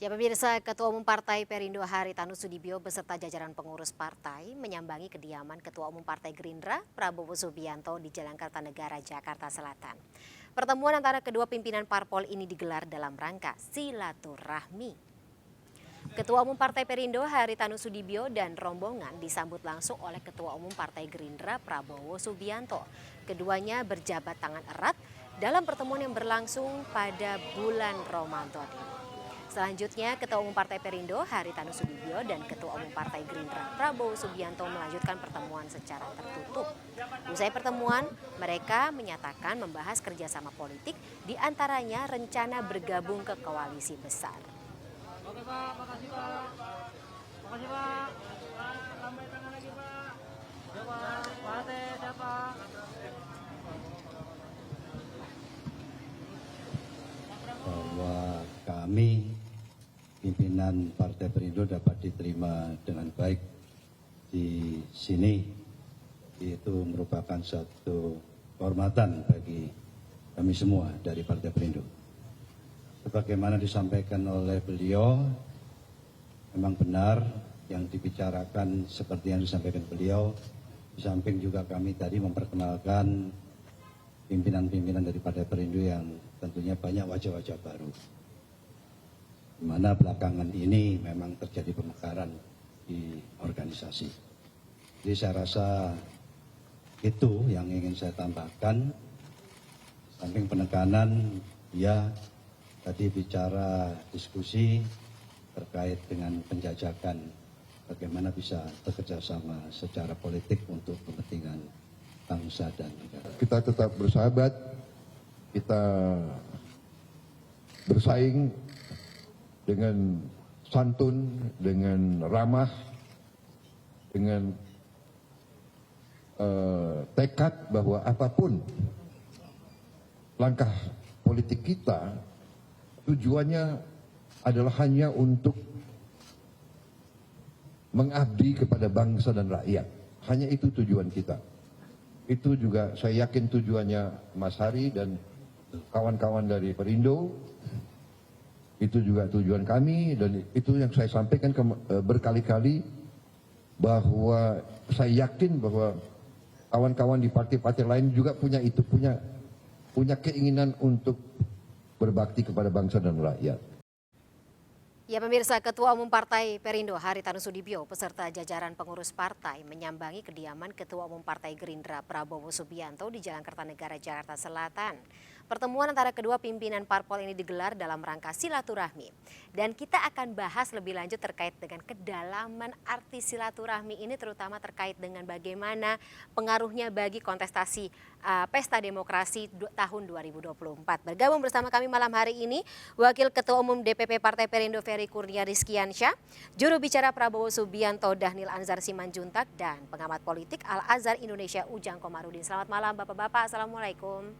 Ya pemirsa, Ketua Umum Partai Perindo Haritanu Sudibyo beserta jajaran pengurus partai menyambangi kediaman Ketua Umum Partai Gerindra Prabowo Subianto di Jalan Kertanegara, Jakarta Selatan. Pertemuan antara kedua pimpinan parpol ini digelar dalam rangka silaturahmi. Ketua Umum Partai Perindo Haritanu Sudibyo dan rombongan disambut langsung oleh Ketua Umum Partai Gerindra Prabowo Subianto. Keduanya berjabat tangan erat dalam pertemuan yang berlangsung pada bulan Ramadan ini. Selanjutnya, Ketua Umum Partai Perindo Haritanu Sudibyo dan Ketua Umum Partai Gerindra Prabowo Subianto melanjutkan pertemuan secara tertutup. Usai pertemuan, mereka menyatakan membahas kerjasama politik, diantaranya rencana bergabung ke koalisi besar. Oke Pak, makasih Pak. Makasih Pak. Lambai tangan lagi Pak. Ya Pak, Pak Ate, siapa? Bahwa kami pimpinan Partai Perindo dapat diterima dengan baik di sini, itu merupakan satu kehormatan bagi kami semua dari Partai Perindo. Sebagaimana disampaikan oleh beliau, memang benar yang dibicarakan seperti yang disampaikan beliau. Di samping juga kami tadi memperkenalkan pimpinan-pimpinan dari Partai Perindo yang tentunya banyak wajah-wajah baru. Di mana belakangan ini memang terjadi pemekaran di organisasi. Jadi saya rasa itu yang ingin saya tambahkan. Samping penekanan, ya tadi bicara diskusi terkait dengan penjajakan bagaimana bisa bekerja sama secara politik untuk kepentingan bangsa dan negara. Kita tetap bersahabat, kita bersaing dengan santun, dengan ramah, dengan tekad bahwa apapun langkah politik kita, tujuannya adalah hanya untuk mengabdi kepada bangsa dan rakyat. Hanya itu tujuan kita. Itu juga saya yakin tujuannya Mas Hari dan kawan-kawan dari Perindo. Itu juga tujuan kami dan itu yang saya sampaikan berkali-kali bahwa saya yakin bahwa kawan-kawan di partai-partai lain juga punya itu, punya keinginan untuk berbakti kepada bangsa dan rakyat. Ya pemirsa, Ketua Umum Partai Perindo Haritanu Sudibyo beserta jajaran pengurus partai menyambangi kediaman Ketua Umum Partai Gerindra Prabowo Subianto di Jalan Kertanegara, Jakarta Selatan. Pertemuan antara kedua pimpinan parpol ini digelar dalam rangka silaturahmi. Dan kita akan bahas lebih lanjut terkait dengan kedalaman arti silaturahmi ini, terutama terkait dengan bagaimana pengaruhnya bagi kontestasi Pesta Demokrasi tahun 2024. Bergabung bersama kami malam hari ini Wakil Ketua Umum DPP Partai Perindo Ferry Kurnia Rizkiansyah, juru bicara Prabowo Subianto Dhanil Anzar Simanjuntak, dan pengamat politik Al Azhar Indonesia Ujang Komarudin. Selamat malam Bapak-bapak, Assalamualaikum.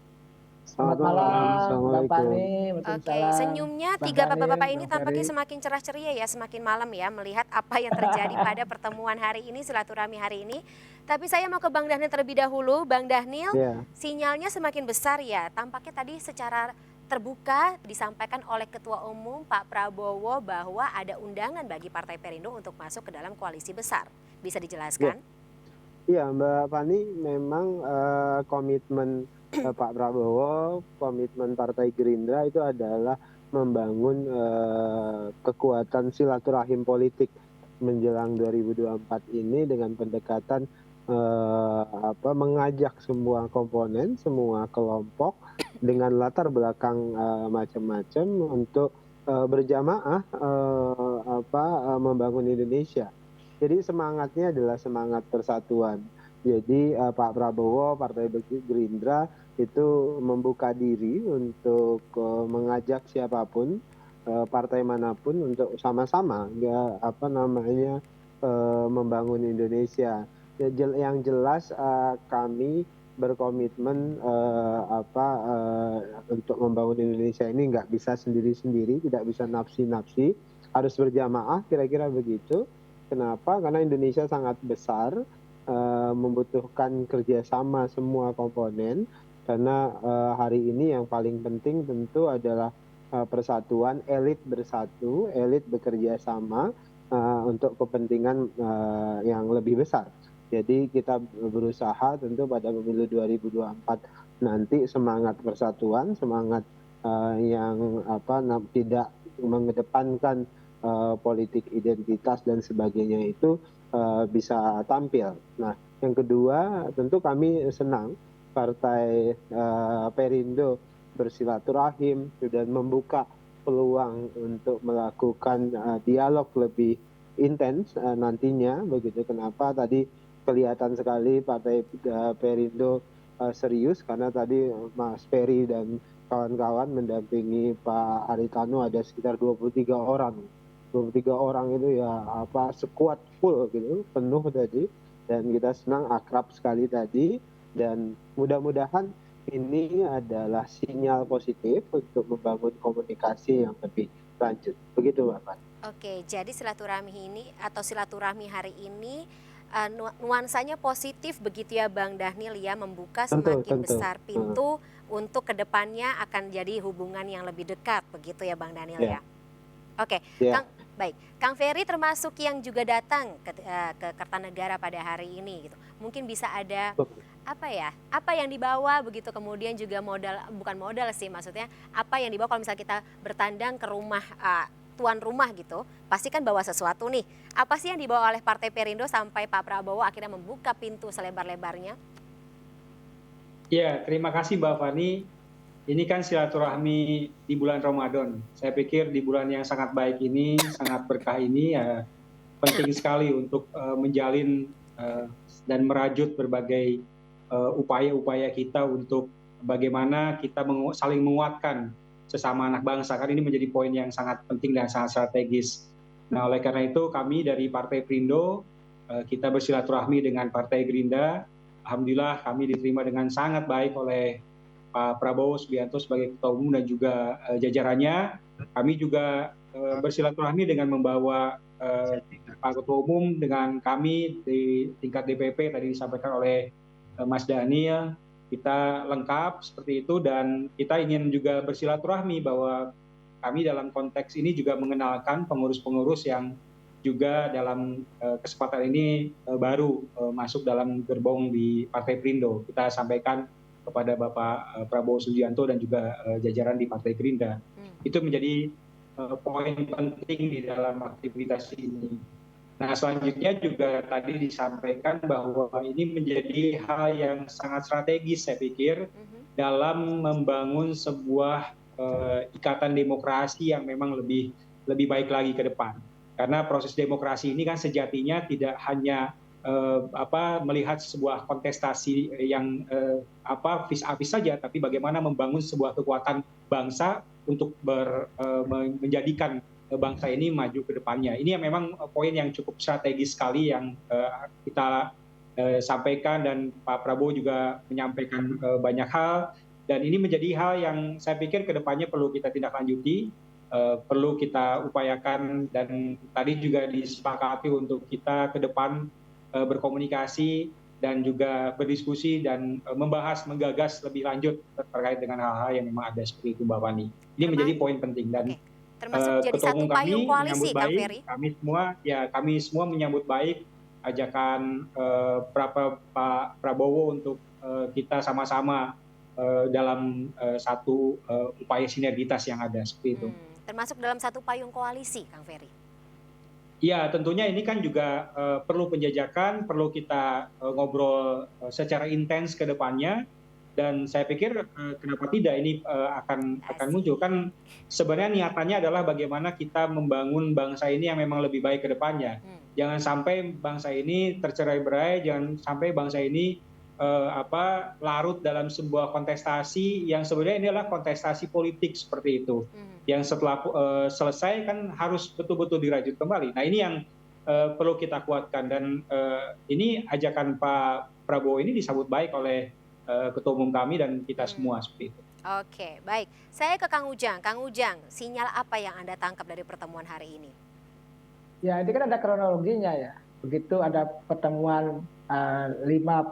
Selamat malam, Mbak Fani. Oke, senyumnya tiga bapak-bapak ini tampaknya semakin cerah ceria ya, semakin malam ya, melihat apa yang terjadi pada pertemuan hari ini, silaturahmi hari ini. Tapi saya mau ke Bang Dhanil terlebih dahulu. Bang Dhanil, sinyalnya semakin besar ya, tampaknya tadi secara terbuka disampaikan oleh Ketua Umum Pak Prabowo bahwa ada undangan bagi Partai Perindo untuk masuk ke dalam koalisi besar. Bisa dijelaskan? Iya, Mbak Fani, memang komitmen Pak Prabowo, komitmen Partai Gerindra itu adalah membangun kekuatan silaturahim politik menjelang 2024 ini dengan pendekatan mengajak semua komponen, semua kelompok dengan latar belakang macam-macam untuk berjamaah membangun Indonesia. Jadi semangatnya adalah semangat persatuan. Jadi Pak Prabowo, Partai Gerindra itu membuka diri untuk mengajak siapapun, partai manapun untuk sama-sama membangun Indonesia. Yang jelas kami berkomitmen untuk membangun Indonesia ini nggak bisa sendiri-sendiri, tidak bisa nafsi-nafsi, harus berjamaah, kira-kira begitu. Kenapa? Karena Indonesia sangat besar, membutuhkan kerjasama semua komponen, karena hari ini yang paling penting tentu adalah persatuan, elit bersatu, elit bekerja sama untuk kepentingan yang lebih besar. Jadi kita berusaha tentu pada pemilu 2024 nanti semangat persatuan, semangat yang tidak mengedepankan politik identitas dan sebagainya itu bisa tampil. Nah, yang kedua tentu kami senang Partai Perindo bersilaturahim dan membuka peluang untuk melakukan dialog lebih intens nantinya. Begitu kenapa tadi kelihatan sekali Partai Perindo serius karena tadi Mas Peri dan kawan-kawan mendampingi Pak Haritanu ada sekitar 23 orang. 23 orang itu ya sekuat full gitu, penuh tadi, dan kita senang akrab sekali tadi, dan mudah-mudahan ini adalah sinyal positif untuk membangun komunikasi yang lebih lanjut. Begitu Bapak. Oke, jadi silaturahmi ini atau silaturahmi hari ini nuansanya positif begitu ya Bang Dhanil ya, membuka semakin besar pintu untuk kedepannya akan jadi hubungan yang lebih dekat begitu ya Bang Dhanil ya. Oke, baik. Kang Ferry termasuk yang juga datang ke Kertanegara pada hari ini gitu. Mungkin bisa ada apa yang dibawa begitu, kemudian juga bukan modal sih maksudnya, apa yang dibawa kalau misalnya kita bertandang ke rumah tuan rumah gitu, pasti kan bawa sesuatu nih. Apa sih yang dibawa oleh Partai Perindo sampai Pak Prabowo akhirnya membuka pintu selebar-lebarnya? Ya, terima kasih Mbak Fani. Ini kan silaturahmi di bulan Ramadan. Saya pikir di bulan yang sangat baik ini, sangat berkah ini ya penting sekali untuk menjalin dan merajut berbagai upaya-upaya kita untuk bagaimana kita saling menguatkan sesama anak bangsa. Kan ini menjadi poin yang sangat penting dan sangat strategis. Nah, oleh karena itu kami dari Partai Perindo kita bersilaturahmi dengan Partai Gerindra. Alhamdulillah kami diterima dengan sangat baik oleh Pak Prabowo Subianto sebagai Ketua Umum dan juga jajarannya. Kami juga bersilaturahmi dengan membawa Pak Ketua Umum dengan kami di tingkat DPP tadi disampaikan oleh Mas Dhanil. Kita lengkap seperti itu, dan kita ingin juga bersilaturahmi bahwa kami dalam konteks ini juga mengenalkan pengurus-pengurus yang juga dalam kesempatan ini baru masuk dalam gerbong di Partai Perindo. Kita sampaikan kepada Bapak Prabowo Subianto dan juga jajaran di Partai Gerindra. Itu menjadi poin penting di dalam aktivitas ini. Nah, selanjutnya juga tadi disampaikan bahwa ini menjadi hal yang sangat strategis saya pikir dalam membangun sebuah ikatan demokrasi yang memang lebih baik lagi ke depan. Karena proses demokrasi ini kan sejatinya tidak hanya melihat sebuah kontestasi yang vis-a-vis saja, tapi bagaimana membangun sebuah kekuatan bangsa untuk menjadikan bangsa ini maju ke depannya. Ini memang poin yang cukup strategis sekali yang kita sampaikan, dan Pak Prabowo juga menyampaikan banyak hal, dan ini menjadi hal yang saya pikir ke depannya perlu kita tindak lanjuti, perlu kita upayakan, dan tadi juga disepakati untuk kita ke depan berkomunikasi dan juga berdiskusi dan membahas, menggagas lebih lanjut terkait dengan hal-hal yang memang ada seperti itu Mbak Fani. Ini menjadi poin penting, dan termasuk jadi satu payung koalisi Kang Ferry. Kami semua menyambut baik ajakan Pak Prabowo untuk kita sama-sama dalam satu upaya sinergitas yang ada seperti itu. Termasuk dalam satu payung koalisi Kang Ferry. Ya, tentunya ini kan juga perlu penjajakan, perlu kita ngobrol secara intens ke depannya, dan saya pikir kenapa tidak ini akan muncul. Kan sebenarnya niatannya adalah bagaimana kita membangun bangsa ini yang memang lebih baik ke depannya. Jangan sampai bangsa ini tercerai-berai, jangan sampai bangsa ini larut dalam sebuah kontestasi yang sebenarnya ini adalah kontestasi politik seperti itu, yang setelah selesai kan harus betul-betul dirajut kembali. Nah, ini yang perlu kita kuatkan, dan ini ajakan Pak Prabowo ini disambut baik oleh Ketua Umum kami dan kita semua seperti itu. Oke, baik. Saya ke Kang Ujang. Kang Ujang, sinyal apa yang Anda tangkap dari pertemuan hari ini? Ya, ini kan ada kronologinya ya. Begitu ada pertemuan 5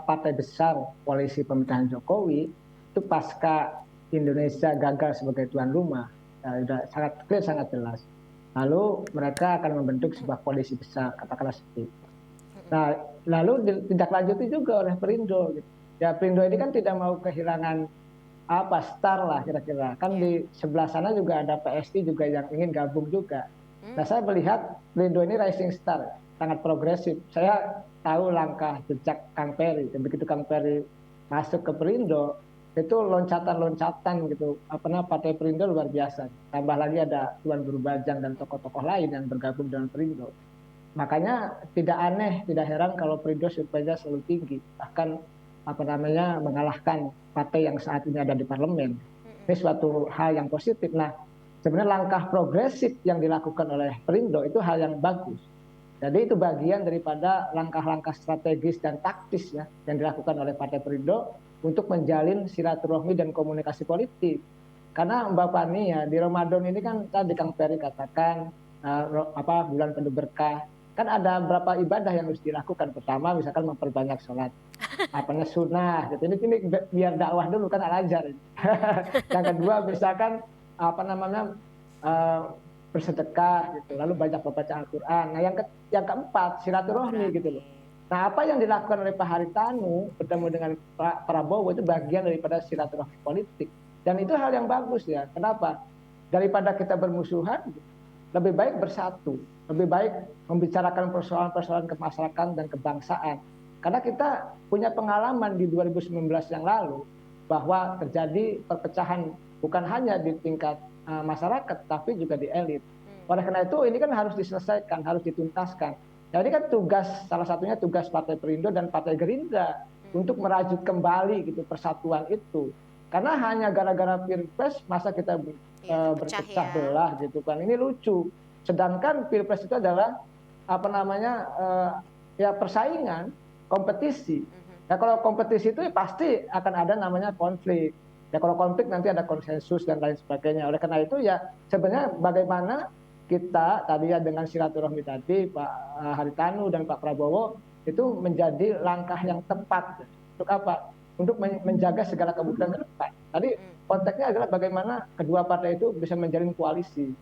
partai besar koalisi pemerintahan Jokowi, itu pasca Indonesia gagal sebagai tuan rumah, sudah sangat clear, sangat jelas. Lalu mereka akan membentuk sebuah koalisi besar, katakanlah seperti itu. Nah, lalu tidak lanjuti juga oleh Perindo. Gitu. Ya Perindo ini kan tidak mau kehilangan star lah kira-kira. Kan di sebelah sana juga ada PSI juga yang ingin gabung juga. Nah, saya melihat Perindo ini rising star, sangat progresif. Saya tahu langkah jejak Kang Peri. Dan begitu Kang Peri masuk ke Perindo, itu loncatan-loncatan gitu. Partai Perindo luar biasa. Tambah lagi ada Tuan Guru Bajang dan tokoh-tokoh lain yang bergabung dengan Perindo. Makanya tidak aneh, tidak heran kalau Perindo surveinya selalu tinggi. Bahkan mengalahkan partai yang saat ini ada di parlemen. Ini suatu hal yang positif. Nah, sebenarnya langkah progresif yang dilakukan oleh Perindo itu hal yang bagus. Jadi itu bagian daripada langkah-langkah strategis dan taktis ya yang dilakukan oleh Partai Perindo untuk menjalin silaturahmi dan komunikasi politik. Karena Mbak Fani ya di Ramadan ini kan tadi Kang Peri katakan bulan penuh berkah. Kan ada beberapa ibadah yang harus dilakukan. Pertama misalkan memperbanyak sholat sunnah. Jadi ini biar dakwah dulu kan Al-Azhar. Yang kedua misalkan bersedekah gitu. Lalu banyak membaca Al-Qur'an. Nah, yang keempat silaturahmi gitu loh. Nah, apa yang dilakukan oleh Pak Haritanu bertemu dengan Pak Prabowo itu bagian daripada silaturahmi politik. Dan itu hal yang bagus ya. Kenapa? Daripada kita bermusuhan, lebih baik bersatu. Lebih baik membicarakan persoalan-persoalan kemasyarakatan dan kebangsaan. Karena kita punya pengalaman di 2019 yang lalu bahwa terjadi perpecahan bukan hanya di tingkat masyarakat tapi juga di elit. Oleh karena itu ini kan harus diselesaikan, harus dituntaskan. Nah, ini kan salah satunya tugas Partai Perindo dan Partai Gerindra untuk merajut kembali gitu persatuan itu. Karena hanya gara-gara Pilpres masa kita berpecah belah gitu kan. Ini lucu. Sedangkan Pilpres itu adalah persaingan, kompetisi. Ya kalau kompetisi itu pasti akan ada namanya konflik. Ya kalau konflik nanti ada konsensus dan lain sebagainya. Oleh karena itu ya sebenarnya bagaimana kita tadi ya dengan silaturahmi tadi Pak Haritanu dan Pak Prabowo itu menjadi langkah yang tepat. Untuk apa? Untuk menjaga segala kebutuhan ke depan. Tadi konteksnya adalah bagaimana kedua partai itu bisa menjalin koalisi.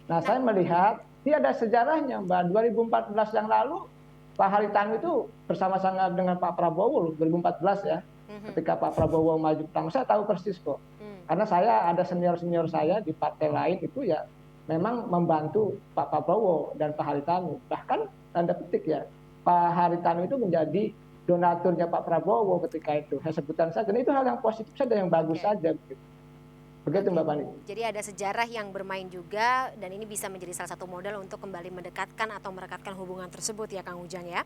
Nah, saya melihat ini ada sejarahnya Mbak. 2014 yang lalu Pak Haritanu itu bersama-sama dengan Pak Prabowo 2014 ya. Ketika Pak Prabowo maju pertama, saya tahu persis kok. Karena saya ada senior-senior saya di partai lain itu ya memang membantu Pak Prabowo dan Pak Haritanu. Bahkan tanda petik ya, Pak Haritanu itu menjadi donaturnya Pak Prabowo ketika itu. Saya sebutkan saja, dan itu hal yang positif saja, yang bagus saja. Begitu Mbak Fani. Jadi ada sejarah yang bermain juga dan ini bisa menjadi salah satu modal untuk kembali mendekatkan atau merekatkan hubungan tersebut ya Kang Ujang ya.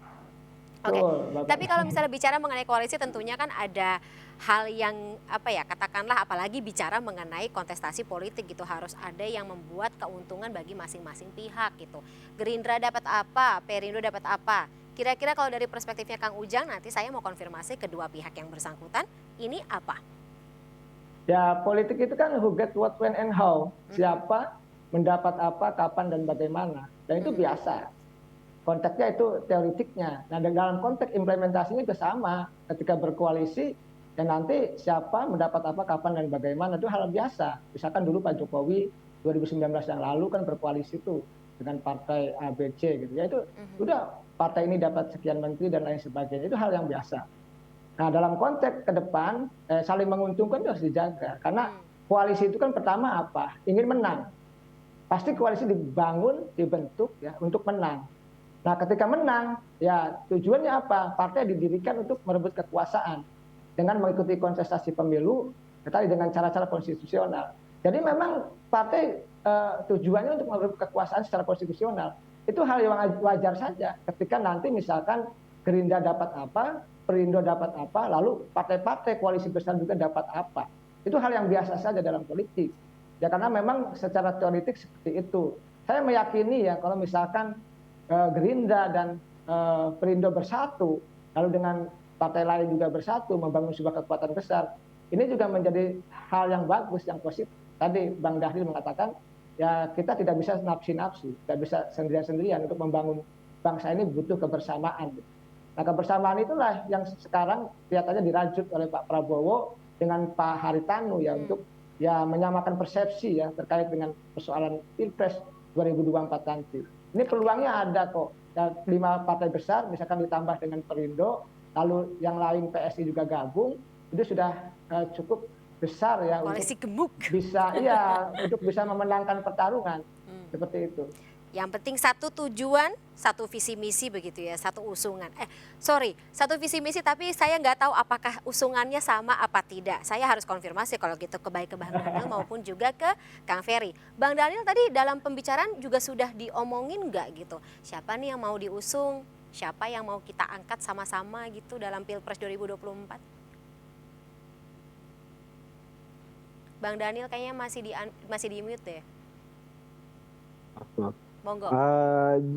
Oke. Tapi kalau misalnya bicara mengenai koalisi tentunya kan ada hal yang katakanlah apalagi bicara mengenai kontestasi politik gitu harus ada yang membuat keuntungan bagi masing-masing pihak gitu. Gerindra dapat apa, Perindo dapat apa? Kira-kira kalau dari perspektifnya Kang Ujang nanti saya mau konfirmasi kedua pihak yang bersangkutan ini apa? Ya politik itu kan who get what, when, and how. Siapa mendapat apa, kapan, dan bagaimana. Dan itu biasa. Konteksnya itu teoritiknya. Nah dalam konteks implementasinya juga sama. Ketika berkoalisi, dan nanti siapa mendapat apa, kapan, dan bagaimana. Itu hal biasa. Misalkan dulu Pak Jokowi 2019 yang lalu kan berkoalisi itu dengan partai ABC gitu. Ya itu udah partai ini dapat sekian menteri dan lain sebagainya. Itu hal yang biasa. Nah dalam konteks ke depan saling menguntungkan itu harus dijaga karena koalisi itu kan pertama apa ingin menang, pasti koalisi dibentuk ya untuk menang. Nah ketika menang ya tujuannya apa, partai didirikan untuk merebut kekuasaan dengan mengikuti kontestasi pemilu tadi dengan cara-cara konstitusional. Jadi memang partai tujuannya untuk merebut kekuasaan secara konstitusional. Itu hal yang wajar saja ketika nanti misalkan Gerindra dapat apa, Perindo dapat apa, lalu partai-partai koalisi besar juga dapat apa. Itu hal yang biasa saja dalam politik. Ya karena memang secara teoritik seperti itu. Saya meyakini ya kalau misalkan Gerindra dan Perindo bersatu, lalu dengan partai lain juga bersatu membangun sebuah kekuatan besar, ini juga menjadi hal yang bagus, yang positif. Tadi Bang Dahil mengatakan, ya kita tidak bisa nafsi-nafsi, tidak bisa sendirian-sendirian untuk membangun bangsa ini butuh kebersamaan. Nah kebersamaan itulah yang sekarang kelihatannya dirajut oleh Pak Prabowo dengan Pak Haritanu ya untuk ya menyamakan persepsi ya terkait dengan persoalan Pilpres 2024 nanti. Ini peluangnya ada kok. Dan 5 partai besar misalkan ditambah dengan Perindo, lalu yang lain PSI juga gabung, itu sudah cukup besar ya Koalisi untuk gemuk. untuk bisa memenangkan pertarungan seperti itu. Yang penting satu tujuan, satu visi misi begitu ya, satu usungan. Satu visi misi tapi saya nggak tahu apakah usungannya sama apa tidak. Saya harus konfirmasi kalau gitu baik ke Bang Daniel maupun juga ke Kang Ferry. Bang Daniel tadi dalam pembicaraan juga sudah diomongin nggak gitu, siapa nih yang mau diusung, siapa yang mau kita angkat sama-sama gitu dalam Pilpres 2024? Bang Daniel kayaknya masih di mute deh. Maaf. Monggo.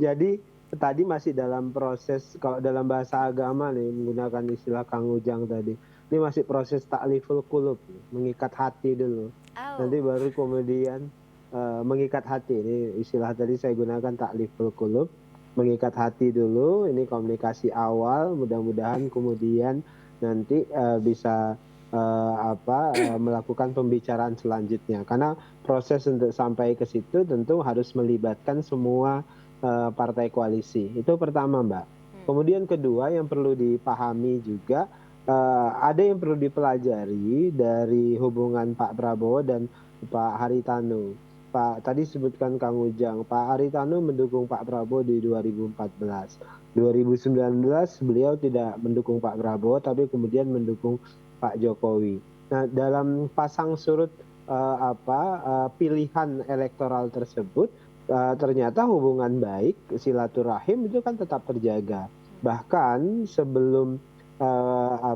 Jadi tadi masih dalam proses, kalau dalam bahasa agama nih menggunakan istilah Kang Ujang tadi, ini masih proses takliful qulub, mengikat hati dulu. Nanti baru kemudian mengikat hati. Ini istilah tadi saya gunakan takliful qulub, mengikat hati dulu. Ini komunikasi awal, mudah-mudahan kemudian nanti bisa melakukan pembicaraan selanjutnya. Karena proses untuk sampai ke situ tentu harus melibatkan semua partai koalisi. Itu pertama, Mbak. Kemudian kedua yang perlu dipahami juga, ada yang perlu dipelajari dari hubungan Pak Prabowo dan Pak Haritanu. Tadi sebutkan Kang Ujang, Pak Haritanu mendukung Pak Prabowo di 2014. 2019 beliau tidak mendukung Pak Prabowo, tapi kemudian mendukung Pak Jokowi. Nah, dalam pasang surut pilihan elektoral tersebut, ternyata hubungan baik, silaturahim itu kan tetap terjaga. Bahkan sebelum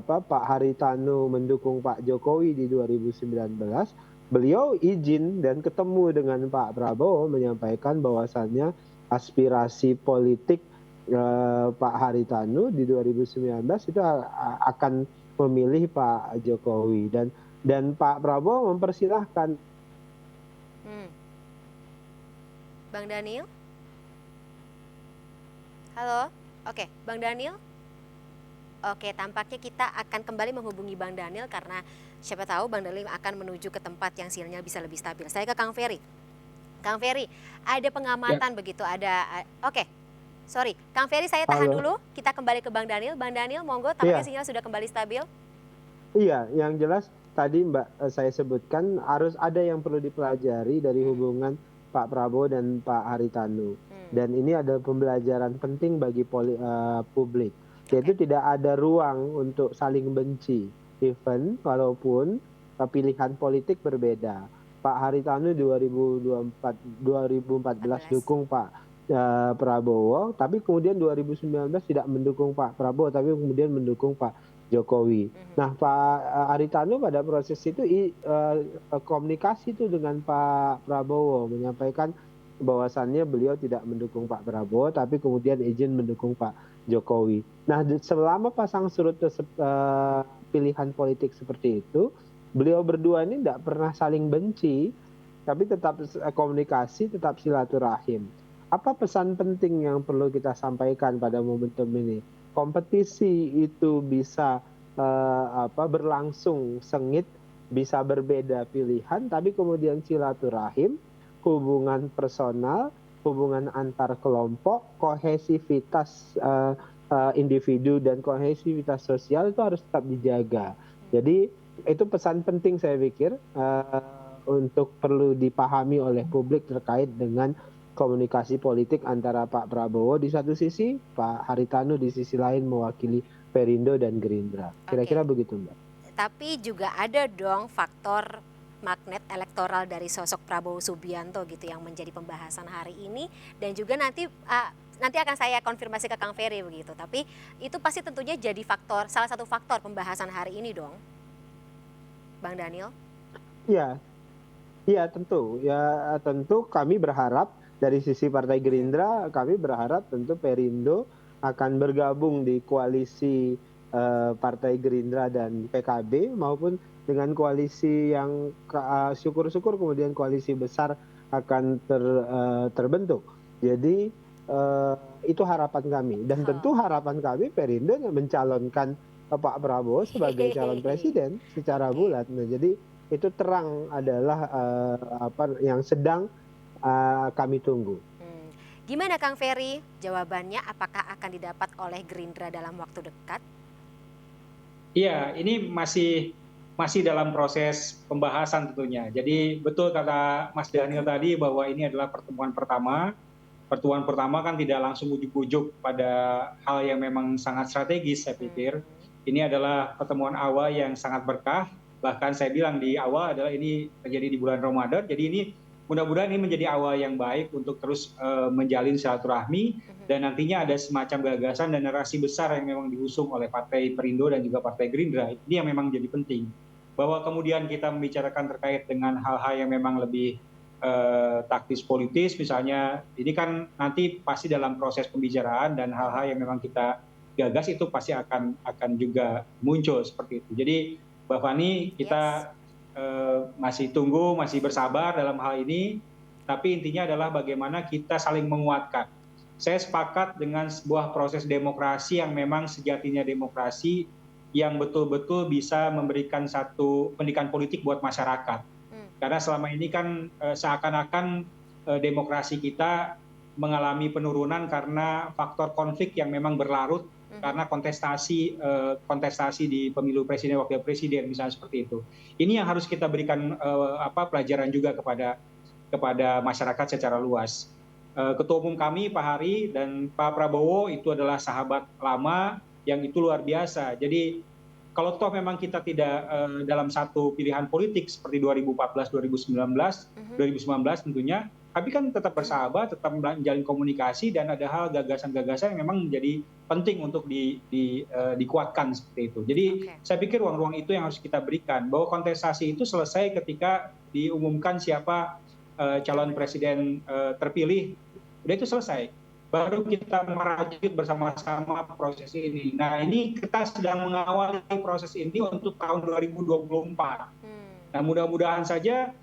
Pak Haritanu mendukung Pak Jokowi di 2019, beliau izin dan ketemu dengan Pak Prabowo menyampaikan bahwasannya aspirasi politik Pak Haritanu di 2019 itu akan memilih Pak Jokowi, dan Pak Prabowo mempersilahkan. Bang Daniel? Halo? Oke, Bang Daniel? Oke, tampaknya kita akan kembali menghubungi Bang Daniel karena siapa tahu Bang Daniel akan menuju ke tempat yang sinyalnya bisa lebih stabil. Saya ke Kang Ferry. Kang Ferry, ada pengamatan begitu, Kang Ferry saya tahan dulu, kita kembali ke Bang Daniel. Bang Daniel, monggo, tampaknya sinyal sudah kembali stabil. Iya, yang jelas tadi Mbak saya sebutkan harus ada yang perlu dipelajari dari hubungan Pak Prabowo dan Pak Haritanu. Dan ini adalah pembelajaran penting bagi publik. Yaitu tidak ada ruang untuk saling benci. Even walaupun pilihan politik berbeda. Pak Haritanu 2014 dukung Pak Prabowo, tapi kemudian 2019 tidak mendukung Pak Prabowo, tapi kemudian mendukung Pak Jokowi. Nah, Pak Haritanu pada proses itu komunikasi itu dengan Pak Prabowo, menyampaikan bahwasannya beliau tidak mendukung Pak Prabowo, tapi kemudian izin mendukung Pak Jokowi. Nah, selama pasang surut pilihan politik seperti itu, beliau berdua ini tidak pernah saling benci, tapi tetap komunikasi, tetap silaturahim. Apa pesan penting yang perlu kita sampaikan pada momentum ini? Kompetisi itu bisa berlangsung sengit, bisa berbeda pilihan, tapi kemudian silaturahim, hubungan personal, hubungan antar kelompok, kohesivitas individu dan kohesivitas sosial itu harus tetap dijaga. Jadi itu pesan penting saya pikir untuk perlu dipahami oleh publik terkait dengan komunikasi politik antara Pak Prabowo di satu sisi, Pak Haritanu di sisi lain mewakili Perindo dan Gerindra. Kira-kira begitu, Mbak. Tapi juga ada dong faktor magnet elektoral dari sosok Prabowo Subianto gitu yang menjadi pembahasan hari ini, dan juga nanti akan saya konfirmasi ke Kang Ferry begitu. Tapi itu pasti tentunya jadi salah satu faktor pembahasan hari ini dong, Bang Daniel. Iya tentu. Ya tentu kami berharap dari sisi Partai Gerindra, kami berharap tentu Perindo akan bergabung di koalisi Partai Gerindra dan PKB, maupun dengan koalisi yang syukur-syukur kemudian koalisi besar akan terbentuk. Jadi itu harapan kami, dan tentu harapan kami Perindo mencalonkan Pak Prabowo sebagai calon presiden secara bulat. Nah, jadi itu terang adalah apa yang sedang kami tunggu. Gimana Kang Ferry? Jawabannya apakah akan didapat oleh Gerindra dalam waktu dekat? Iya, ini masih dalam proses pembahasan tentunya. Jadi betul kata Mas Daniel tadi bahwa ini adalah pertemuan pertama. Pertemuan pertama kan tidak langsung ujuk-ujuk pada hal yang memang sangat strategis, saya pikir. Ini adalah pertemuan awal yang sangat berkah. Bahkan saya bilang di awal adalah ini terjadi di bulan Ramadan. Jadi ini mudah-mudahan ini menjadi awal yang baik untuk terus menjalin silaturahmi, dan nantinya ada semacam gagasan dan narasi besar yang memang diusung oleh Partai Perindo dan juga Partai Gerindra. Ini yang memang jadi penting. Bahwa kemudian kita membicarakan terkait dengan hal-hal yang memang lebih taktis politis, misalnya ini kan nanti pasti dalam proses pembicaraan, dan hal-hal yang memang kita gagas itu pasti akan juga muncul seperti itu. Jadi Mbak Fani, kita masih tunggu, masih bersabar dalam hal ini, tapi intinya adalah bagaimana kita saling menguatkan. Saya sepakat dengan sebuah proses demokrasi yang memang sejatinya demokrasi yang betul-betul bisa memberikan satu pendidikan politik buat masyarakat. Karena selama ini kan seakan-akan demokrasi kita mengalami penurunan karena faktor konflik yang memang berlarut, karena kontestasi di pemilu presiden wakil presiden misalnya seperti itu. Ini yang harus kita berikan pelajaran juga kepada masyarakat secara luas. Ketua Umum kami Pak Hari dan Pak Prabowo itu adalah sahabat lama yang itu luar biasa. Jadi kalau toh memang kita tidak dalam satu pilihan politik seperti 2014, 2019 tentunya, tapi kan tetap bersahabat, tetap menjalin komunikasi, dan ada hal gagasan-gagasan yang memang menjadi penting untuk dikuatkan seperti itu. Jadi saya pikir ruang-ruang itu yang harus kita berikan, bahwa kontestasi itu selesai ketika diumumkan siapa calon presiden terpilih, udah itu selesai. Baru kita merajut bersama-sama proses ini. Nah, ini kita sedang mengawali proses ini untuk tahun 2024. Nah, mudah-mudahan saja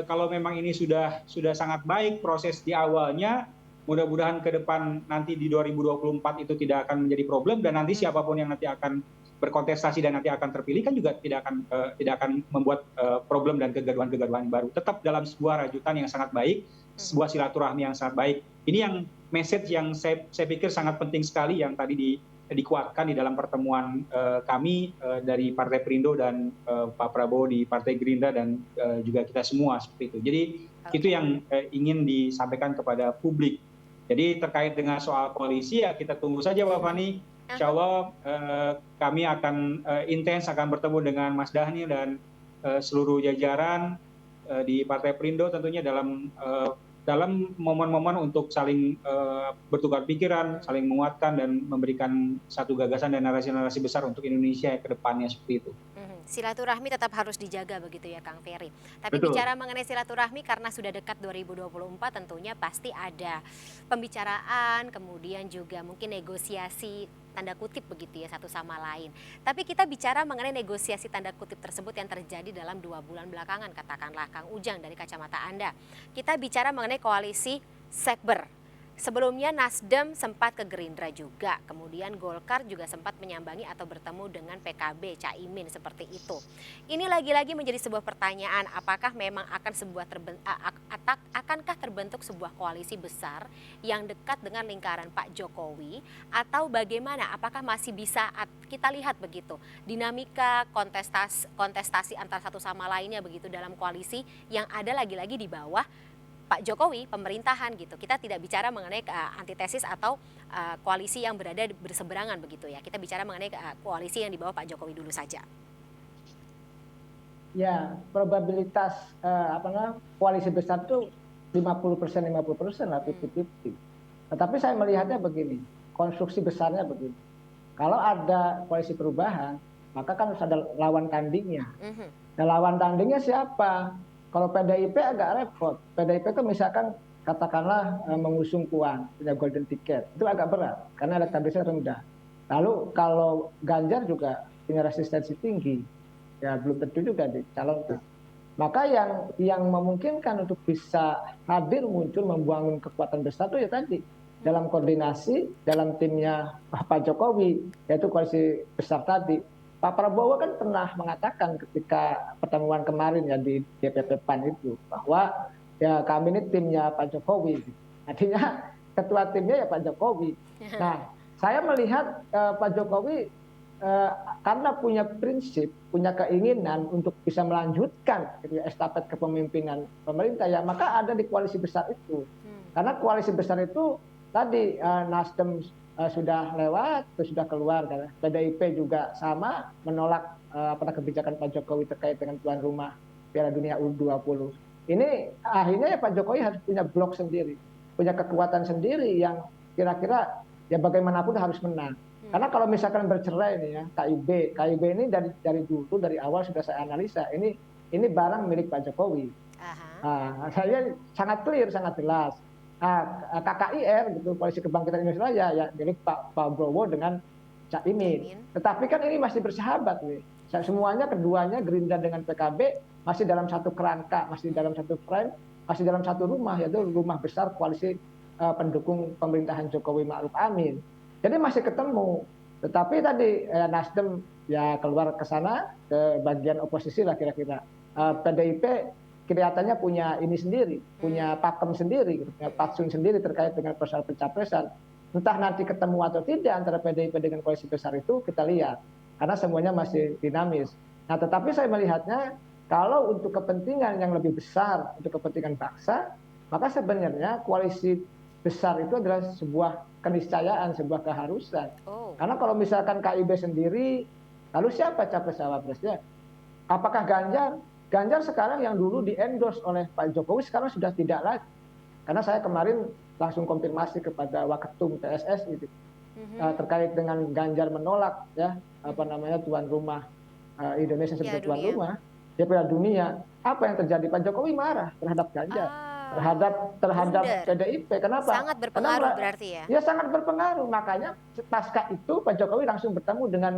kalau memang ini sudah sangat baik proses di awalnya, mudah-mudahan ke depan nanti di 2024 itu tidak akan menjadi problem, dan nanti siapapun yang nanti akan berkontestasi dan nanti akan terpilih kan juga tidak akan membuat problem dan kegaduhan-kegaduhan baru. Tetap dalam sebuah rajutan yang sangat baik, sebuah silaturahmi yang sangat baik. Ini yang message yang saya pikir sangat penting sekali yang tadi dikuatkan di dalam pertemuan kami dari Partai Perindo dan Pak Prabowo di Partai Gerindra, dan juga kita semua seperti itu. Jadi itu yang ingin disampaikan kepada publik. Jadi terkait dengan soal koalisi, ya kita tunggu saja Mbak Fani. Insya Allah kami akan intens akan bertemu dengan Mas Daniel dan seluruh jajaran di Partai Perindo tentunya dalam momen-momen untuk saling bertukar pikiran, saling menguatkan, dan memberikan satu gagasan dan narasi-narasi besar untuk Indonesia ke depannya seperti itu. Silaturahmi tetap harus dijaga begitu ya Kang Ferry. Tapi Betul. Bicara mengenai silaturahmi, karena sudah dekat 2024 tentunya pasti ada pembicaraan, kemudian juga mungkin negosiasi tanda kutip begitu ya satu sama lain. Tapi kita bicara mengenai negosiasi tanda kutip tersebut yang terjadi dalam 2 bulan belakangan, katakanlah Kang Ujang dari kacamata Anda. Kita bicara mengenai koalisi Sekber. Sebelumnya Nasdem sempat ke Gerindra juga, kemudian Golkar juga sempat menyambangi atau bertemu dengan PKB, Caimin seperti itu. Ini lagi-lagi menjadi sebuah pertanyaan, apakah memang akankah terbentuk sebuah koalisi besar yang dekat dengan lingkaran Pak Jokowi, atau bagaimana? Apakah masih bisa kita lihat begitu dinamika kontestasi antara satu sama lainnya begitu dalam koalisi yang ada lagi-lagi di bawah Pak Jokowi, pemerintahan gitu. Kita tidak bicara mengenai antitesis atau koalisi yang berada berseberangan begitu ya. Kita bicara mengenai koalisi yang di bawah Pak Jokowi dulu saja. Ya, probabilitas koalisi besar itu 50% lah, 50-50. Tetapi saya melihatnya begini, konstruksi besarnya begini. Kalau ada koalisi perubahan, maka kan harus ada lawan tandingnya. Nah, lawan tandingnya siapa? Kalau PDIP agak repot. PDIP itu misalkan katakanlah mengusung Puan, punya golden ticket, itu agak berat karena elektabilitasnya rendah. Lalu kalau Ganjar juga punya resistensi tinggi, ya belum tentu juga dicalonkan. Maka yang memungkinkan untuk bisa hadir muncul membangun kekuatan besar itu ya tadi dalam koordinasi dalam timnya Pak Jokowi, yaitu koalisi besar tadi. Pak Prabowo kan pernah mengatakan ketika pertemuan kemarin ya di DPP PAN itu bahwa ya kami ini timnya Pak Jokowi. Artinya ketua timnya ya Pak Jokowi. Nah, saya melihat Pak Jokowi karena punya prinsip, punya keinginan untuk bisa melanjutkan gitu, estafet kepemimpinan pemerintah ya, maka ada di koalisi besar itu. Karena koalisi besar itu tadi Nasdem sudah lewat, sudah keluar, kan? PDIP juga sama menolak kebijakan Pak Jokowi terkait dengan tuan rumah Piala Dunia U20. Ini akhirnya ya Pak Jokowi harus punya blok sendiri, punya kekuatan sendiri yang kira-kira ya bagaimanapun harus menang. Karena kalau misalkan bercerai nih ya, KIB ini dari dulu dari awal sudah saya analisa ini barang milik Pak Jokowi. Saya sangat clear, sangat jelas. KKIR gitu, Koalisi Kebangkitan Indonesia Raya ya milik Pak Prabowo dengan Cak Imin. Tetapi kan ini masih bersahabat nih. Semuanya keduanya Gerindra dengan PKB masih dalam satu kerangka, masih dalam satu frame, masih dalam satu rumah, yaitu rumah besar koalisi pendukung pemerintahan Jokowi Ma'ruf Amin. Jadi masih ketemu. Tetapi tadi Nasdem ya keluar ke sana ke bagian oposisi lah kira-kira. PDIP kelihatannya punya ini sendiri, punya pakem sendiri, punya patsun sendiri terkait dengan persoalan pencapresan. Entah nanti ketemu atau tidak antara PDIP dengan koalisi besar itu kita lihat, karena semuanya masih dinamis. Nah, tetapi saya melihatnya kalau untuk kepentingan yang lebih besar, untuk kepentingan bangsa, maka sebenarnya koalisi besar itu adalah sebuah keniscayaan, sebuah keharusan. Karena kalau misalkan KIB sendiri, lalu siapa capres cawapresnya? Apakah Ganjar? Ganjar sekarang yang dulu di-endorse oleh Pak Jokowi sekarang sudah tidak lagi. Karena saya kemarin langsung konfirmasi kepada Waketum PSSI gitu, terkait dengan Ganjar menolak ya tuan rumah Indonesia sebagai tuan rumah ya Piala Dunia. Apa yang terjadi? Pak Jokowi marah terhadap Ganjar, terhadap PDIP. Kenapa? Sangat berpengaruh berarti ya? Ya sangat berpengaruh. Makanya pasca itu Pak Jokowi langsung bertemu dengan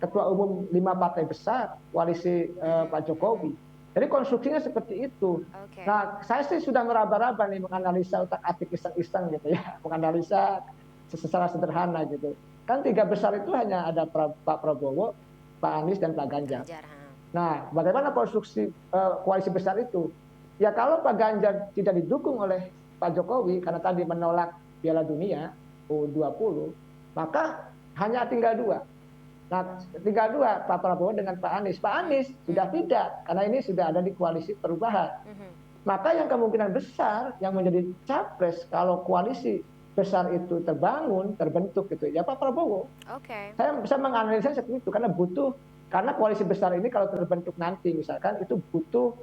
Ketua Umum 5 partai besar koalisi Pak Jokowi. Jadi konstruksinya seperti itu. Nah, saya sih sudah meraba-raba nih menganalisa otak-atik iseng-iseng gitu ya, menganalisa secara sederhana gitu. Kan 3 besar itu hanya ada Pak Prabowo, Pak Anies dan Pak Ganjar. Nah, bagaimana konstruksi koalisi besar itu? Ya kalau Pak Ganjar tidak didukung oleh Pak Jokowi karena tadi menolak Piala Dunia U20, maka hanya tinggal 2. Nah, tinggal 2, Pak Prabowo dengan Pak Anies. Pak Anies sudah tidak, karena ini sudah ada di koalisi perubahan. Maka yang kemungkinan besar yang menjadi capres kalau koalisi besar itu terbentuk gitu, ya Pak Prabowo. Saya bisa menganalisa seperti itu, karena koalisi besar ini kalau terbentuk nanti misalkan itu butuh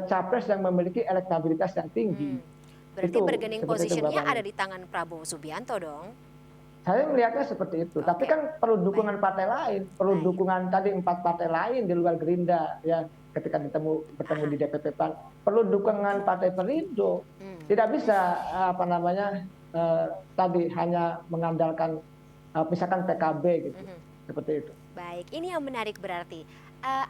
capres yang memiliki elektabilitas yang tinggi. Berarti bargaining position-nya ada di tangan Prabowo Subianto dong? Saya melihatnya seperti itu. Tapi kan perlu dukungan partai lain, perlu dukungan tadi 4 partai lain di luar Gerindra ya ketika bertemu di DPP PAN. Perlu dukungan partai Perindo. Tidak bisa tadi hanya mengandalkan misalkan PKB gitu. Seperti itu. Baik, ini yang menarik berarti.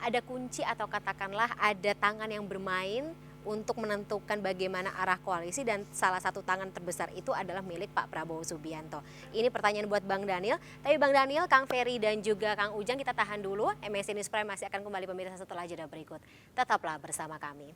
Ada kunci atau katakanlah ada tangan yang bermain untuk menentukan bagaimana arah koalisi dan salah satu tangan terbesar itu adalah milik Pak Prabowo Subianto. Ini pertanyaan buat Bang Daniel. Tapi Bang Daniel, Kang Ferry dan juga Kang Ujang kita tahan dulu. MSC News Prime masih akan kembali pemirsa setelah jeda berikut. Tetaplah bersama kami.